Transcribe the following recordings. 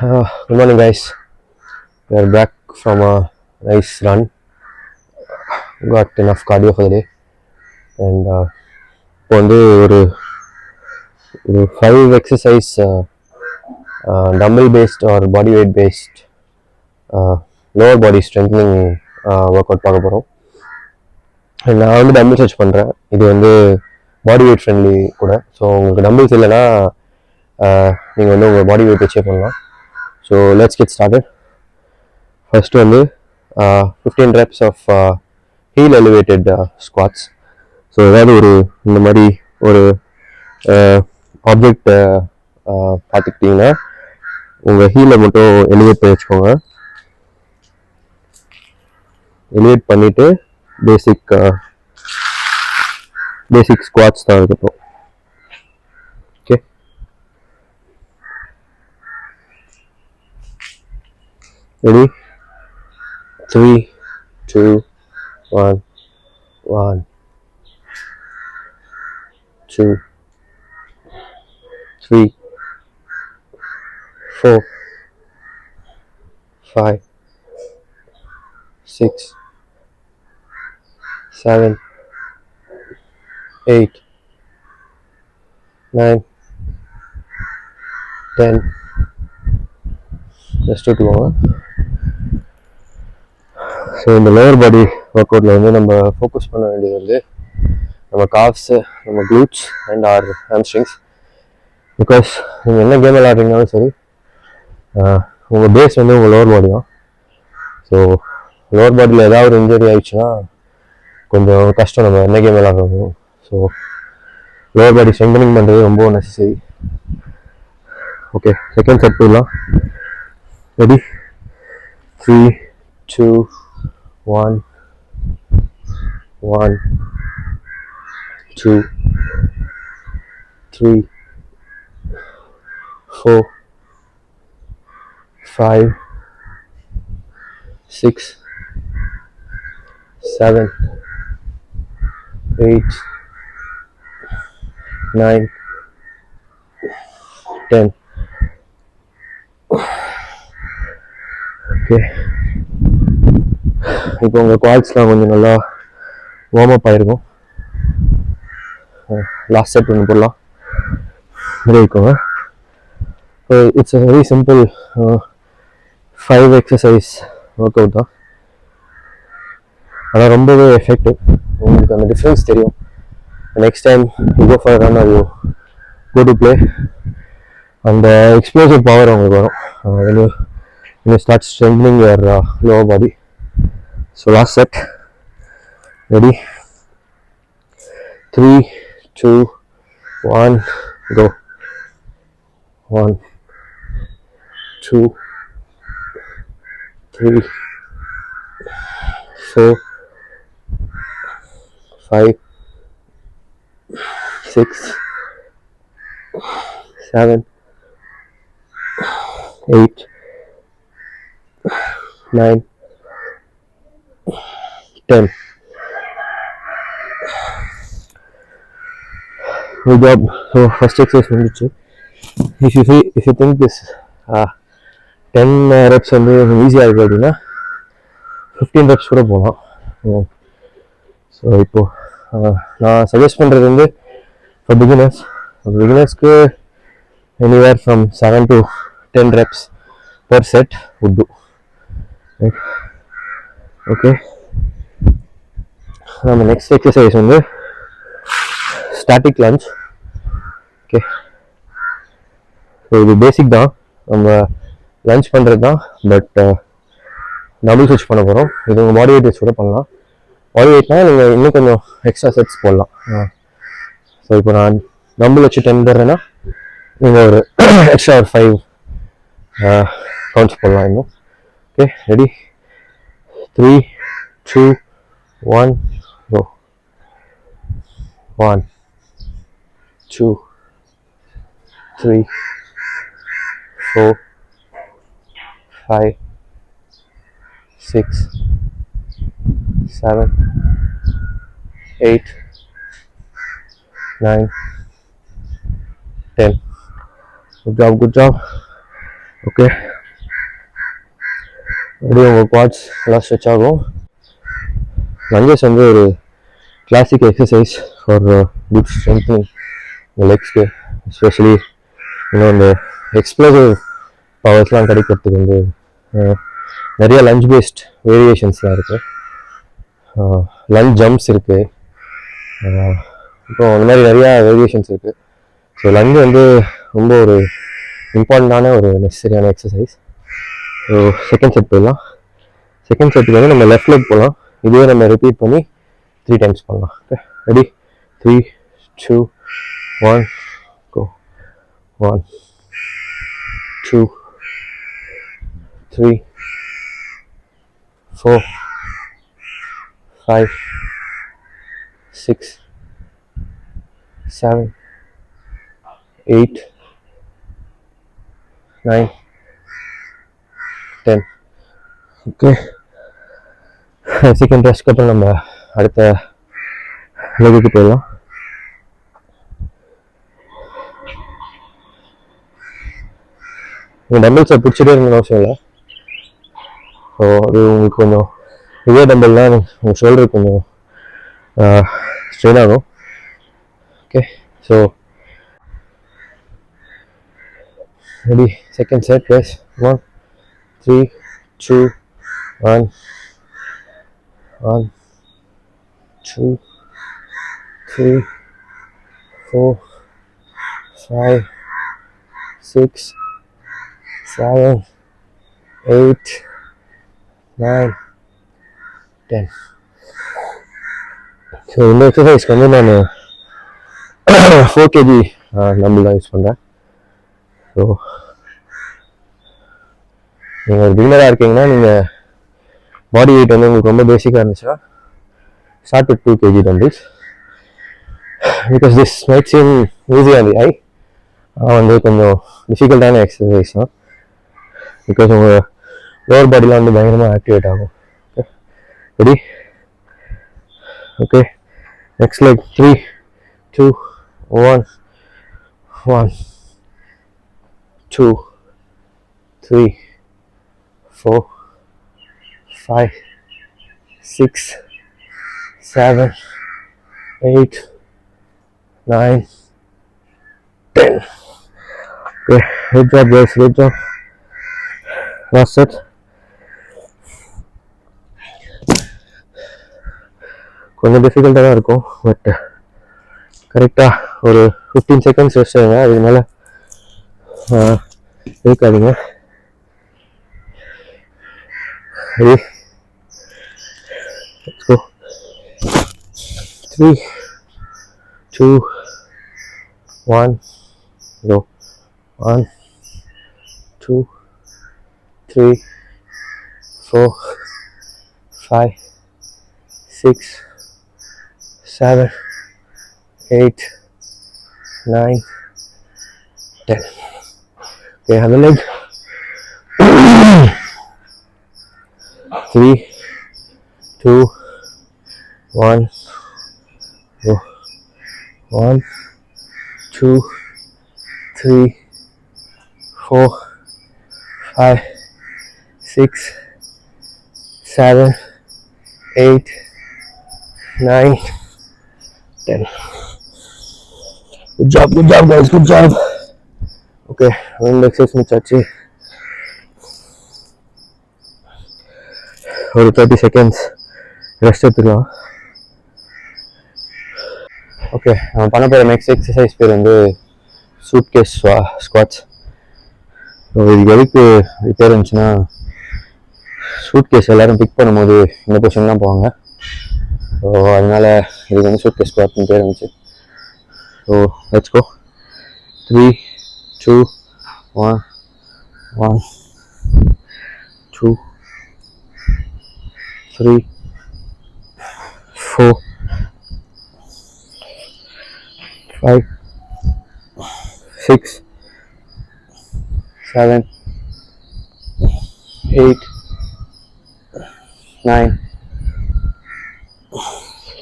Good morning, guys. We are back from a nice run. Got enough cardio for the day. And இப்போ வந்து ஒரு ஒரு 5 exercise dumbbell based or body weight based lower body strengthening work out பார்க்க போகிறோம். நான் வந்து dumbbells வச்சு பண்ணுறேன். இது வந்து பாடி வெயிட் ஃப்ரெண்ட்லி கூட. ஸோ உங்களுக்கு டம்பிள்ஸ் இல்லைன்னா நீங்கள் வந்து உங்கள் பாடி வெயிட் வச்சே பண்ணலாம். So let's get started. First வந்து 15 reps of heel elevated squats. So ஏதாவது ஒரு இந்த மாதிரி ஒரு ஆப்ஜெக்ட் பார்த்துக்கிட்டிங்கன்னா உங்கள் ஹீலை மட்டும் எலிவேட் பண்ணி வச்சுக்கோங்க. எலிவேட் பண்ணிவிட்டு பேசிக் ஸ்குவாட்ஸ் தான் இருக்கட்டும். Okay, ready? 3, 2, 1, 1, 2, 3, 4, 5, 6, 7, 8, 9, 10. ரெஸ்ட் விட்டுக்கோங்க. ஸோ இந்த லோவர் பாடி ஒர்க் அவுட்டில் வந்து நம்ம ஃபோக்கஸ் பண்ண வேண்டியது வந்து நம்ம காஃப்ஸு, நம்ம glutes and our hamstrings. Because நீங்கள் என்ன கேம் விளையாடுறீங்கனாலும் சரி, உங்கள் பேஸ் வந்து உங்கள் லோவர் பாடி தான். ஸோ லோவர் பாடியில் ஏதாவது ஒரு இன்ஜுரி ஆயிடுச்சுன்னா கொஞ்சம் கஷ்டம் நம்ம என்ன கேம் விளையாடுறோம். ஸோ லோவர் பாடி ஸ்ட்ரென்தனிங் பண்ணுறது ரொம்ப நெசசரி. ஓகே, செகண்ட் செட் போயிடலாம். ரெடி? 3, 2, 1, 1, 2, 3, 4, 5, 6, 7, 8, 9, 10. ஓகே, இப்போ உங்கள் குவாட்ஸ்லாம் கொஞ்சம் நல்லா வார்ம் அப் ஆகிருக்கும். லாஸ்ட் செட் ஒன்று போடலாம். ரெடி ஆகிக்கோங்க. It's a very simple 5 exercise workout தான். ஆனால் ரொம்பவே எஃபெக்டிவ். உங்களுக்கு அந்த டிஃப்ரென்ஸ் தெரியும். Next time you go for run or you go to play, அந்த எக்ஸ்ப்ளோசிவ் பவர் உங்களுக்கு வரும் when you start strengthening your lower body. So last set. Ready? 3, 2, 1, go. 1, 2, 3, 4, 5, 6, 7, 8, 9, 10. Good job. So first exercise முடிச்சு. If you think this 10 reps வந்து ஈஸியாக இருக்குது அப்படின்னா 15 reps கூட போகலாம். ஸோ இப்போது நான் சஜஸ்ட் பண்ணுறது வந்து for பிகினர்ஸ்க்கு anywhere from 7 to 10 reps per set would do. Right? Okay, நம்ம நெக்ஸ்ட் எக்ஸசைஸ் வந்து ஸ்டாட்டிக் லஞ்ச். ஓகே, ஸோ இது பேசிக் தான், நம்ம லஞ்ச் பண்ணுறது தான். பட் டபுள் ஸ்விட்ச் பண்ண போகிறோம். இது உங்கள் பாடி வெயிட் வச்சு கூட பண்ணலாம். பாடி வெயிட்னா நீங்கள் இன்னும் கொஞ்சம் எக்ஸ்ட்ரா செட்ஸ் போடலாம். ஸோ இப்போ நான் டம்பிள் வச்சு 10 தர்றேன்னா நீங்கள் ஒரு எக்ஸ்ட்ரா ஒரு 5 கவுண்ட்ஸ் போடலாம் இன்னும். Okay, ready? 3, 2, 1, go. 1, 2, 3, 4, 5, 6, 7, 8, 9, 10. Good job. Okay, அப்படியே உங்கள் குவாட்ஸ் எல்லாம் ஸ்ட்ரெச் ஆகும். லஞ்சஸ் வந்து ஒரு classic exercise for good strengthening லெக்ஸ்க்கு, எஸ்பெஷலி இன்னும் இந்த எக்ஸ்ப்ளோசிவ் பவர்ஸ்லாம் கிடைக்கிறதுக்கு வந்து நிறைய லஞ்ச் பேஸ்ட் வேரியேஷன்ஸ்லாம் இருக்குது. லஞ்ச் ஜம்ப்ஸ் இருக்குது, அப்புறம் அந்த மாதிரி நிறையா வேரியேஷன்ஸ் இருக்குது. ஸோ லஞ்ச் வந்து ரொம்ப ஒரு இம்பார்ட்டண்ட்டான ஒரு நெசசரியான எக்ஸசைஸ். ஸோ செகண்ட் செட் போயிடலாம். செகண்ட் செட்டுக்கு வந்து நம்ம லெஃப்ட் லெக் போகலாம். இதுவே நம்ம ரிப்பீட் பண்ணி 3 டைம்ஸ் பண்ணலாம். Okay, ready? 3, 2, 1, go. 1, 2, 3, 4, 5, 6, 7, 8, 9, 10. Okay, second ரெஸ்ட்க்கு அப்புறம் நம்ம அடுத்த லெகுக்கு போயிடலாம். நீங்கள் டம்பிள்ஸை பிடிச்சிட்டே இருக்கணும்னு அவசியம் இல்லை. ஸோ அது உங்களுக்கு கொஞ்சம் இதே டம்பிள்லாம் உங்கள் ஷோல்டர் கொஞ்சம் ஸ்ட்ரெயின் ஆகும். Okay, so ready? Second set. Plus 1, 3, 2, 1, 1, 2, 3, 4, 5, 6, 7, 8, 9, 10. So இந்த எக்ஸசைஸ்க்கு வந்து நான் 4 kg டம்பிள் தான் யூஸ் பண்ணுறேன். ஸோ நீங்கள் ஒரு பிகினராக இருக்கீங்கன்னா, நீங்கள் பாடி வெயிட் வந்து உங்களுக்கு ரொம்ப பேசிக்காக இருந்துச்சுன்னா start with 2 kg dumbbells. Because this makes in easy on the eye. வந்து கொஞ்சம் டிஃபிகல்ட்டான எக்ஸசைஸ் தான். பிகாஸ் உங்கள் லோவர் பாடிலாம் வந்து பயங்கரமாக ஆக்டிவேட் ஆகும். Okay, ready? Okay, next leg. 3, 2, 1, 1, 2, 3, 4, 5, 6, 7, 8, 9, 10. Okay, good job guys, good job. Last set. கொஞ்சம் டிஃபிகல்ட்டாக தான் இருக்கும், பட் கரெக்டாக ஒரு 15 seconds ரெஸ்ட் ஆகுங்க. அதுக்கு மேலே இருக்காதீங்க. Ready? Let's go. 3, 2, 1, go. 1, 2, 3, 4, 5, 6, 7, 8, 9, 10. Okay, other leg. 3, 2, 1, go. 1, 2, 3, 4, 5, 6, 7, 8, 9, 10. Good job guys, good job. Okay, one exercise முடிச்சாச்சு. ஒரு 30 seconds ரெஸ்ட் எடுத்துக்கலாம். ஓகே, நம்ம பண்ண போகிற நெக்ஸ்ட் எக்ஸசைஸ் பேர் வந்து சூட் கேஸ் ஸ்குவாட்ஸ். ஸோ இது எதுக்கு பேர் இருந்துச்சுன்னா, சூட் கேஸ் எல்லோரும் பிக் பண்ணும்போது இந்த பொசிஷன் தான் போவாங்க. ஸோ அதனால இதுக்கு வந்து சூட் கேஸ் ஸ்குவாட்ஸ்னு பேர் இருந்துச்சு. So let's go. 3, 2, 1, 1, 2, 3, 4, 5, 6, 7, 8, 9,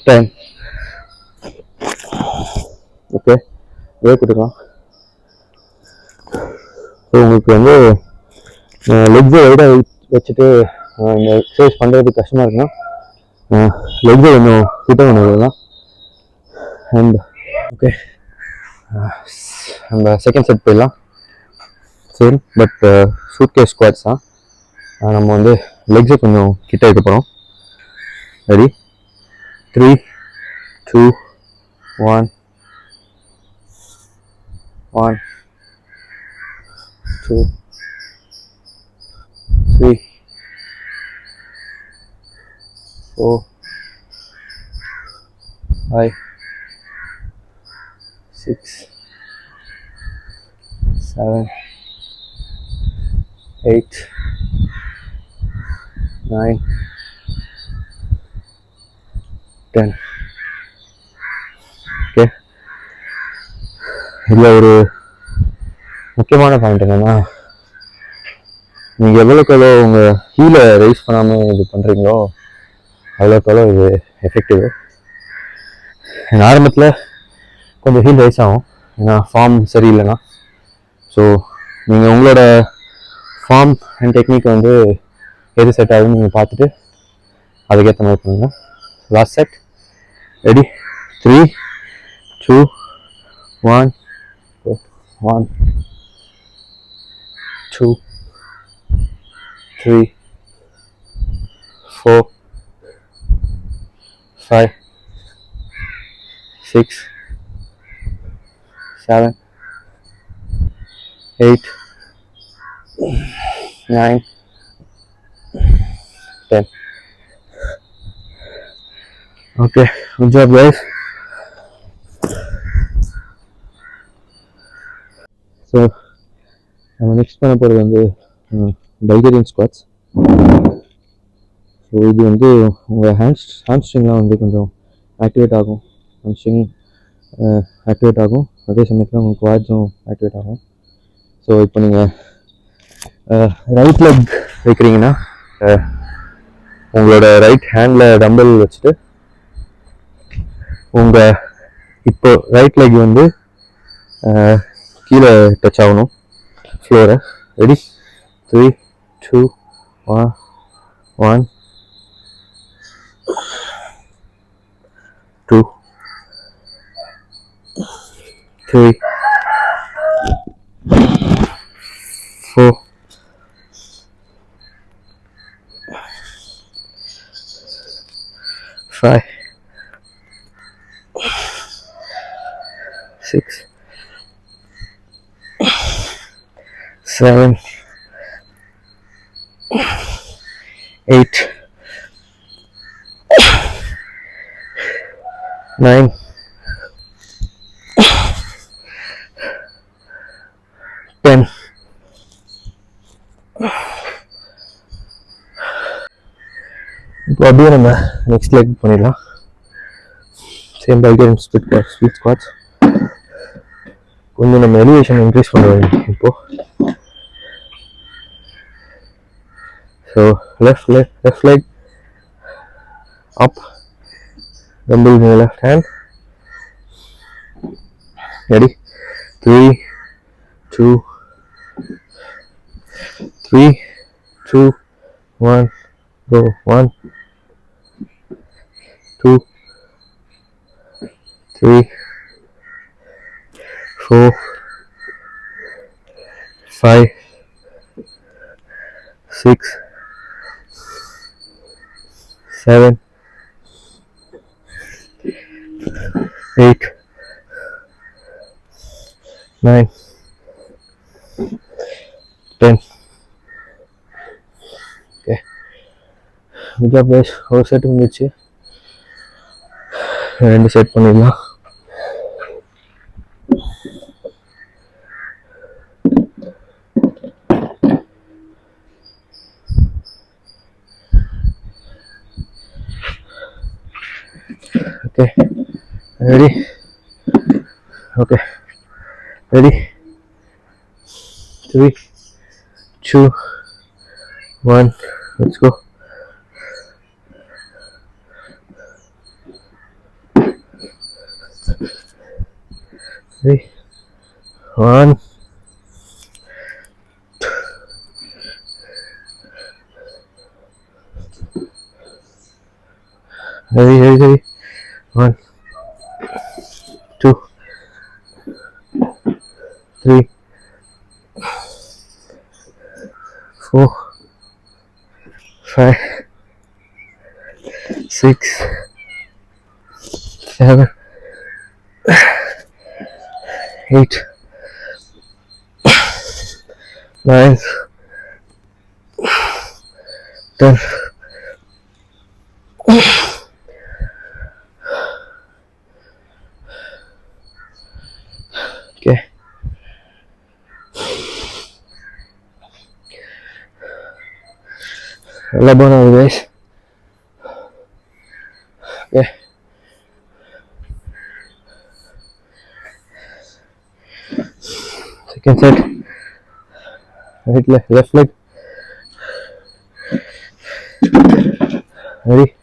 10. Okay, break கொடுக்கலாம். ஸோ உங்களுக்கு வந்து லெக்ஸை வைடாக வச்சுட்டு இந்த எக்ஸசைஸ் பண்ணுறதுக்கு கஷ்டமாக இருக்குன்னா லெக்ஸை கொஞ்சம் கிட்ட கொண்டு தான். அண்ட் ஓகே, நம்ம செகண்ட் செட் போயிடலாம். சரி, பட் சூட் கேஸ் ஸ்குவாட்ஸ் தான். நம்ம வந்து லெக்ஸை கொஞ்சம் கிட்ட வைக்க போகிறோம். ரெடி? 3, 2, 1, 1, 2, 3, 4, 5, 6, 7, 8, 9, 10. ஓகே, இதில் ஒரு முக்கியமான பாயிண்ட் என்னென்னா, நீங்கள் எவ்வளோக்கு எவ்வளோ உங்கள் ஹீலை ரைஸ் பண்ணாமல் இது பண்ணுறீங்களோ அவ்வளோக்கு எவ்வளோ இது எஃபெக்டிவ். ஆரம்பத்தில் கொஞ்சம் ஹீல் ரைஸ் ஆகும், ஏன்னா ஃபார்ம் சரியில்லைன்னா. ஸோ நீங்கள் உங்களோட ஃபார்ம் அண்ட் டெக்னிக் வந்து எது செட் ஆகுதுன்னு நீங்கள் பார்த்துட்டு அதுக்கேற்ற மாதிரி பண்ணுங்கள். Last set. Ready? 3, 2, 1, 1, 2, 3, 4, 5, 6, 7, 8, 9, 10. Okay, good job guys. So நம்ம நெக்ஸ்ட் பண்ண போகிறது வந்து பல்கேரியன் ஸ்குவாட்ஸ். ஸோ இது வந்து உங்கள் ஹாம்ஸ்ட்ரிங்லாம் வந்து கொஞ்சம் ஆக்டிவேட் ஆகும். ஹாம்ஸ்ட்ரிங் ஆக்டிவேட் ஆகும், அதே சமயத்தில் உங்கள் குவாட்ஸும் ஆக்டிவேட் ஆகும். ஸோ இப்போ நீங்கள் ரைட் லெக் வைக்கிறீங்கன்னா உங்களோட ரைட் ஹேண்டில் டம்பிள் வச்சுட்டு உங்கள் இப்போ ரைட் லெக் வந்து கீழே டச் ஆகணும் ஃப்ளோரை. ரெடி? 3, 2, 1, 1, 2, 3, 4, 5, 6, 7, 8, 9, 10. இப்போ அப்படியே நம்ம நெக்ஸ்ட் லெக் பண்ணிடலாம். Same Bulgarian split squads. கொஞ்சம் நம்ம எலிவேஷன் இன்க்ரீஸ் பண்ணுவோம் இப்போ. So left leg up, dumbbell in your left hand. Ready? 3, 2, 1, go. 1, 2, 3, 4, 5, 6, 7, 8, 9, 10. Okay. Good job guys. ஒரு செட் முடிச்சு, ரெண்டு செட் பண்ணிடலாம். Okay, ready? Okay, ready? 3, 2, 1, let's go. 3, 1, Heavy. 1, 2, 3, 4, 5, 6, 7, 8, 9, 10. Okay. All done, guys. Okay. Second set. Right leg, left leg. Ready?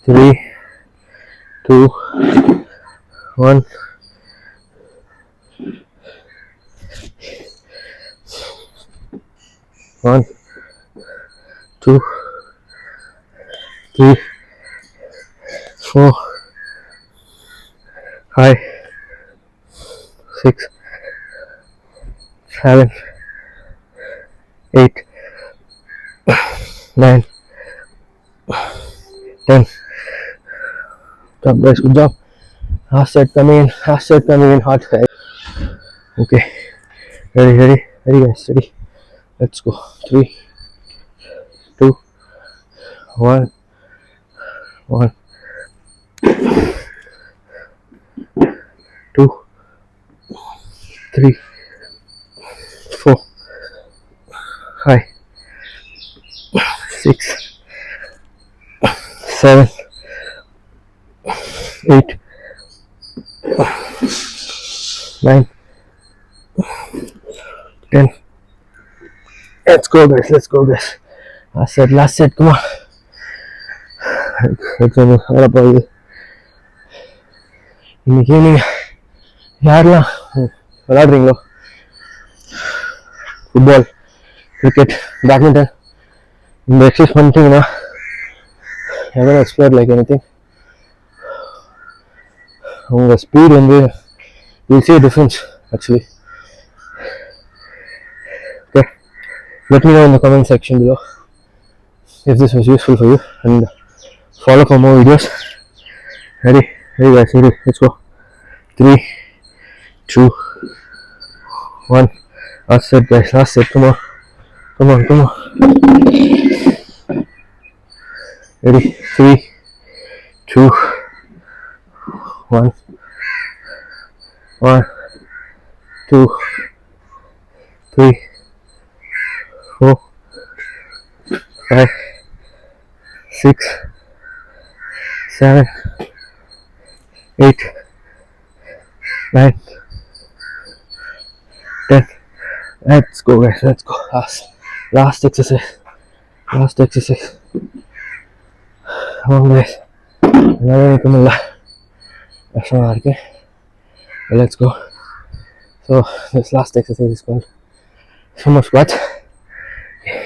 3, 2, 1. 1, 2, 3, 4, 5, 6, 7, 8, 9, 10. Job guys, good job. Last set coming in hot. Okay, ready guys, ready. Let's go. 3, 2, 1, 1, 2, 3, 4, 5, 6, 7, 8, 9, 10. Let's go guys. Last set, come on. இன்னைக்கு evening யாரெல்லாம் விளையாடுறீங்களோ football, cricket, badminton, இந்த exercise பண்ணிட்டீங்கன்னா எவ்வளோ explore like anything உங்கள் speed வந்து you see a difference actually. Okay, let me know in the comment section below if this was useful for you and follow for more videos. Ready guys, ready, let's go. 3, 2, 1. Last set guys, last set. Come on. Ready? 3, 2, 1, 1, 2, 3, 4, 5, 6, 7, 8, 9, 10. Let's go guys, let's go. Last exercise. Come on guys. Let's go. So this last exercise is called sumo squats.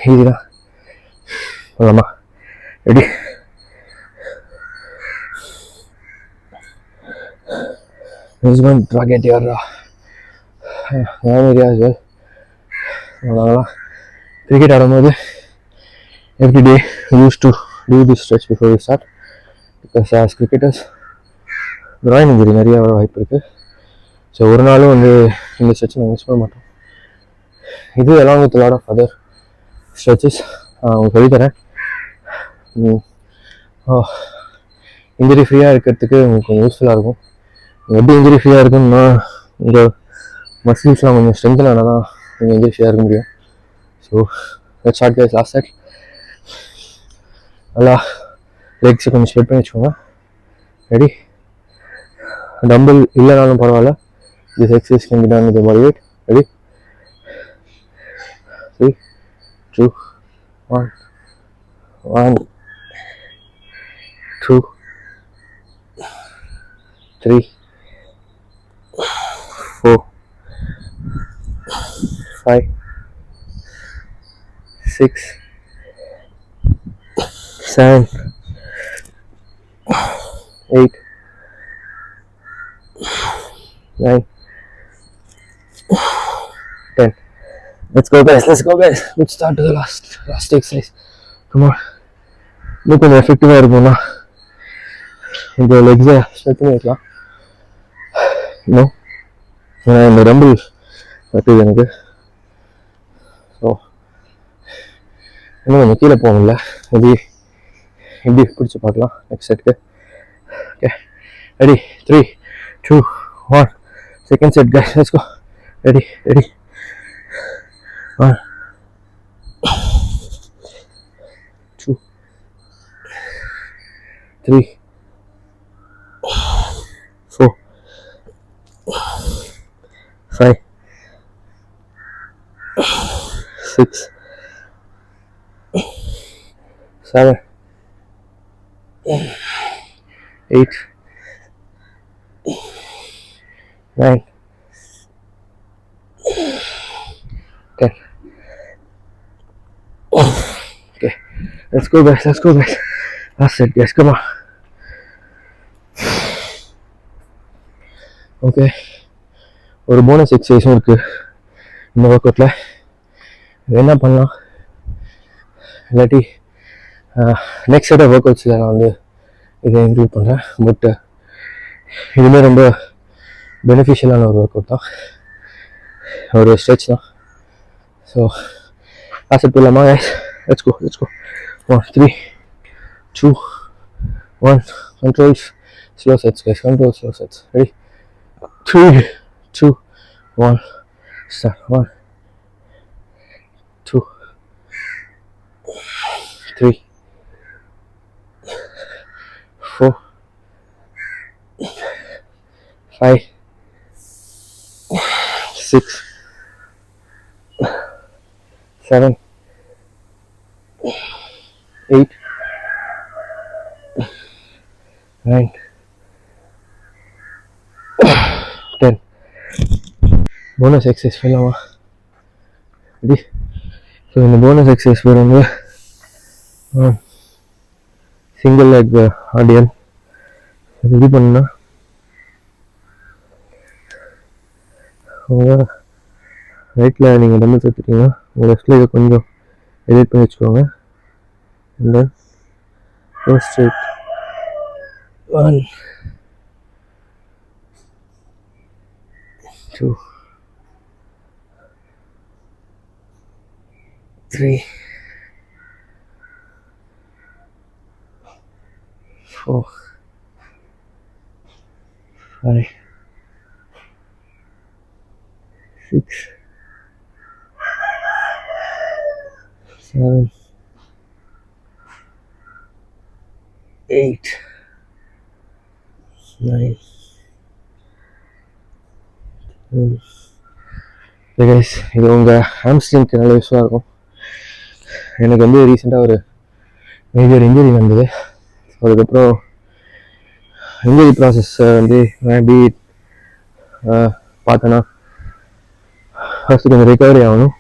Easy da. Ready? This is going to target your arm area as well. Cricket ஆடும்போது every day we used to do this stretch before we start because as cricketers groin injury நிறைய வர வாய்ப்பு இருக்கு. So ஒரு நாளும் வந்து இந்த stretch நான் மிஸ் பண்ண மாட்டோம். இது along with a lot of other stretches உங்களுக்கு சொல்லித்தரேன். இன்ஜுரி ஃப்ரீயாக இருக்கிறதுக்கு உங்களுக்கு கொஞ்சம் யூஸ்ஃபுல்லாக இருக்கும். எப்படி இன்ஜுரி ஃப்ரீயாக இருக்குன்னா உங்கள் மசில்ஸ்லாம் கொஞ்சம் ஸ்ட்ரென்தன் ஆனால் தான் நீங்கள் இன்ஜுரி ஃப்ரீயாக இருக்க முடியும். So let's start guys. Last set. நல்லா லெக்ஸை கொஞ்சம் ஸ்ப்ரெட் பண்ணி வச்சுக்கோங்க. ரெடி? டம்பிள் இல்லைனாலும் பரவாயில்ல. This exercise can be done with body weight. Ready? 3, 2, 1, 1, 2, 3, 4, 5, 6, 7, 8, 9, 10. Let's go guys, let's go guys. Let's start to the last exercise. Come on. இன்னும் கொஞ்சம் எஃபெக்டிவாக இருக்கும்னா இந்த லெக்ஸை ஸ்ட்ரெச் பண்ணி வைக்கலாம். இன்னும் இந்த ரம்பிள் கட்டுது எனக்கு. ஸோ இன்னும் கொஞ்சம் கீழே போகல. இப்படி பிடிச்சி பார்க்கலாம் நெக்ஸ்ட் செட்டுக்கு. Okay ready 3, 2, 1. Second set guys, let's go. Ready 1, 2, 3, 4, 5, 6, 7, 8, 9, 10. Okay, let's go guys. Last set guys, come on. Okay, ஒரு போனஸ் எக்ஸசைஸும் இருக்கு இந்த ஒர்க் அவுட்ல. என்ன பண்ணலாம், இல்லாட்டி நெக்ஸ்ட் செட் ஆஃப் ஒர்க் அவுட்ஸில் நான் வந்து இதை இன்க்ளூட் பண்ணுறேன். பட் இதுவுமே ரொம்ப பெனிஃபிஷியலான ஒரு ஒர்க் அவுட் தான், ஒரு ஸ்ட்ரெச் தான். ஸோ லாஸ்ட் செட் போடலாமா guys? Let's go. 1, 3, 2, 1. Control slow sets guys, control slow sets. Ready? 3, 2, 1. Start. 1, 2, 3, 4, 5, 6, 7, 8, 9, 10. Bonus exercise பண்ணலாமா? ரெடி? ஸோ இந்த போனஸ் எக்ஸசைஸ் பேர் வந்து சிங்கிள் லெக் ஆடியன். இது பண்ணா உங்கள் ரைட்டில் நீங்கள் டம்பிள்ஸ் எடுத்துட்டீங்கன்னா உங்கள் லெஃப்டில் இதை கொஞ்சம் எடிட் பண்ணி வச்சுக்கோங்க. And then go straight. 1, 2, 3, 4, 5, 6, 7, 8, 9, 10. guys, இது உங்கள் ஹாம்ஸ்ட்ரிங்க்கு நல்ல யூஸ்ஃபுல்லாக இருக்கும். எனக்கு வந்து ரீசெண்டாக ஒரு மேஜர் இன்ஜுரி வந்தது. அதுக்கப்புறம் இன்ஜுரி ப்ராசஸ் வந்து எப்படி பார்த்தேன்னா, ஃபஸ்ட்டு கொஞ்சம் ரிகவரி ஆகணும்.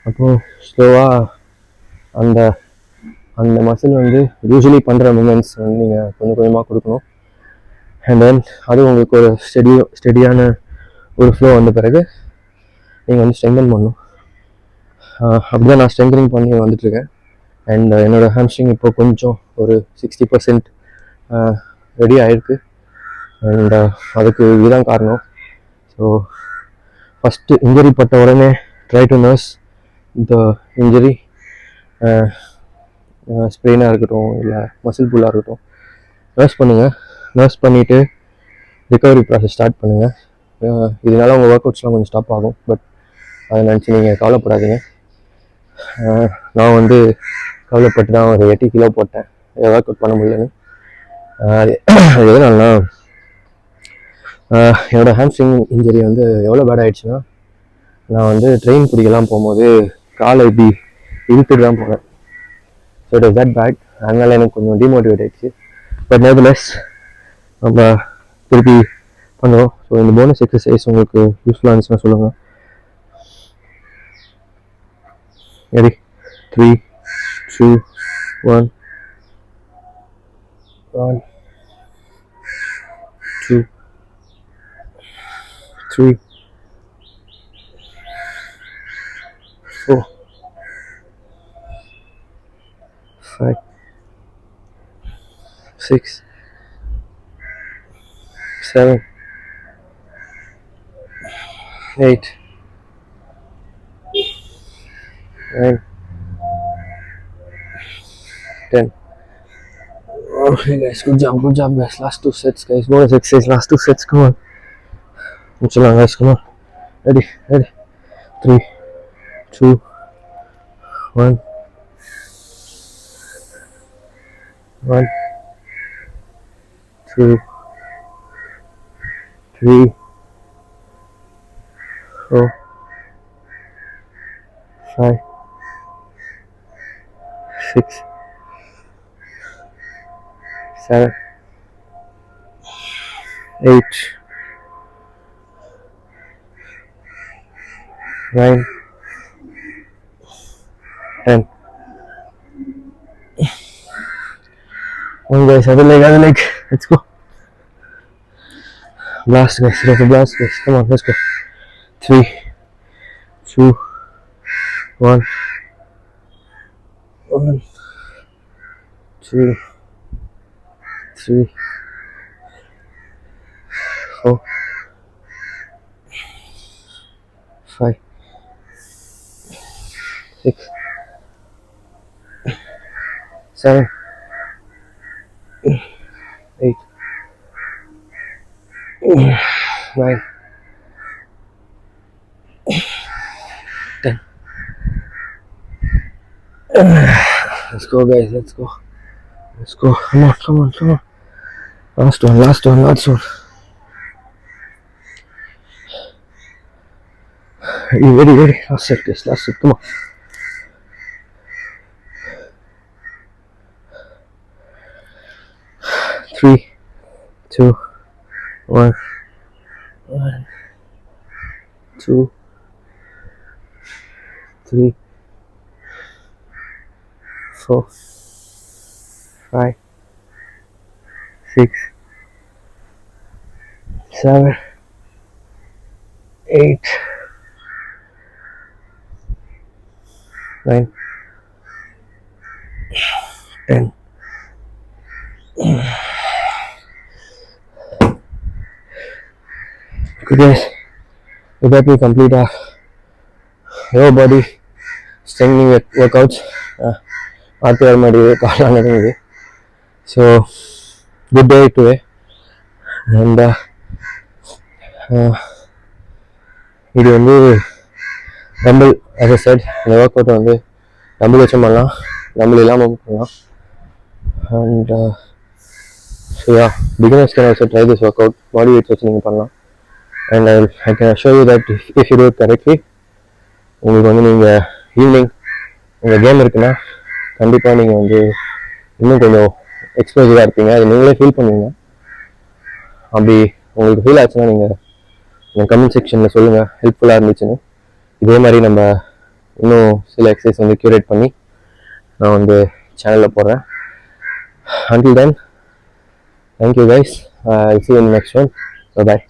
அப்புறம் ஸ்லோவாக அந்த அந்த மசில் வந்து யூஸ்வலி பண்ணுற மூமெண்ட்ஸ் வந்து நீங்கள் கொஞ்சம் கொஞ்சமாக கொடுக்கணும். அண்ட் தென் அது உங்களுக்கு ஒரு ஸ்டெடியான ஒரு ஃப்ளோ வந்த பிறகு நீங்கள் வந்து ஸ்ட்ரெங்தன் பண்ணணும். அப்படி தான் நான் ஸ்ட்ரெங்தனிங் பண்ணி வந்துட்டுருக்கேன். அண்ட் என்னோடய ஹாம்ஸ்ட்ரிங் இப்போ கொஞ்சம் ஒரு 60% ரெடி ஆகிருக்கு. அண்ட் அதுக்கு இதுதான் காரணம். ஸோ ஃபஸ்ட்டு இன்ஜுரி பட்ட உடனே try to nurse the injury. ஸ்ப்ரெயினாக இருக்கட்டும் இல்லை மசில் புல்லாக இருக்கட்டும், நர்ஸ் பண்ணுங்கள். நர்ஸ் பண்ணிவிட்டு ரிகவரி ப்ராசஸ் ஸ்டார்ட் பண்ணுங்கள். இதனால் உங்கள் ஒர்க் அவுட்ஸ்லாம் கொஞ்சம் ஸ்டாப் ஆகும். பட் அதை நினச்சி நீங்கள் கவலைப்படாதீங்க. நான் வந்து கவலைப்பட்டு தான் ஒரு 8 கிலோ போட்டேன் ஒர்க் அவுட் பண்ண முடியலன்னு. அது எதனாலனா, என்னோடய ஹாம்ஸ்ட்ரிங் இன்ஜுரி வந்து எவ்வளோ பேட் ஆகிடுச்சுன்னா, நான் வந்து ட்ரெயின் பிடிக்கலாம் போகும்போது காலை இப்படி இழுத்துட்டு தான் போனேன். So it was that bad. அதனால எனக்கு கொஞ்சம் டிமோட்டிவேட் ஆகிடுச்சு. பட் நெவர்தெலெஸ் நம்ம திருப்பி பண்ணுவோம். ஸோ இந்த போனஸ் எக்ஸசைஸ் உங்களுக்கு யூஸ்ஃபுல்லாக இருந்துச்சுன்னா சொல்லுங்கள். Ready? 3, 2, 1. 1, 2, 3, 4, 5, 6, 7, 8, 9, 10. Okay, guys, good job, guys. Last 2 sets, guys. Bonus exercise, last 2 sets. Come on. Muchalang, guys, come on. Ready. 3, 2, 1, 1, 2, 3, 4, 5, 6, 7, 8, 9, 10. One, guys, other leg. Let's go. Blast, guys. Blast, guys. Come on, let's go. 3, 2, 1, 1, 2, 3, 4, 5, 6, 7, 8, 9, 10. Let's go, guys. Let's go. Come on. Last one. You ready? Last set, guys. Come on. 3, 2, 1, 2, 3, 4, 5, 6, 7, 8, 9, 10. Okay, guys, with that we complete our lower body strengthening workouts. So good day today, and இது வந்து tumble, as I said, இந்த work out வந்து tumble வச்சும் பண்ணலாம், tumble இல்லாமல் பண்ணலாம். And so yeah, beginners can also try this work out. Body weights வச்சு நீங்கள் பண்ணலாம். And I can show you that if you do it correctly, உங்களுக்கு வந்து நீங்கள் ஈவினிங் உங்கள் கேம் இருக்குன்னா கண்டிப்பாக நீங்கள் வந்து இன்னும் கொஞ்சம் எக்ஸ்ப்ளோசிவாக இருப்பீங்க. அது நீங்களே ஃபீல் பண்ணுவீங்க. அப்படி உங்களுக்கு ஃபீல் ஆச்சுன்னா நீங்கள் என் கமெண்ட் செக்ஷனில் சொல்லுங்கள், ஹெல்ப்ஃபுல்லாக இருந்துச்சுன்னு. இதே மாதிரி நம்ம இன்னும் சில எக்ஸசைஸ் வந்து க்யூரேட் பண்ணி நான் வந்து சேனலில் போடுறேன். Until then, thank you guys. I'll see you in the next one. Bye bye.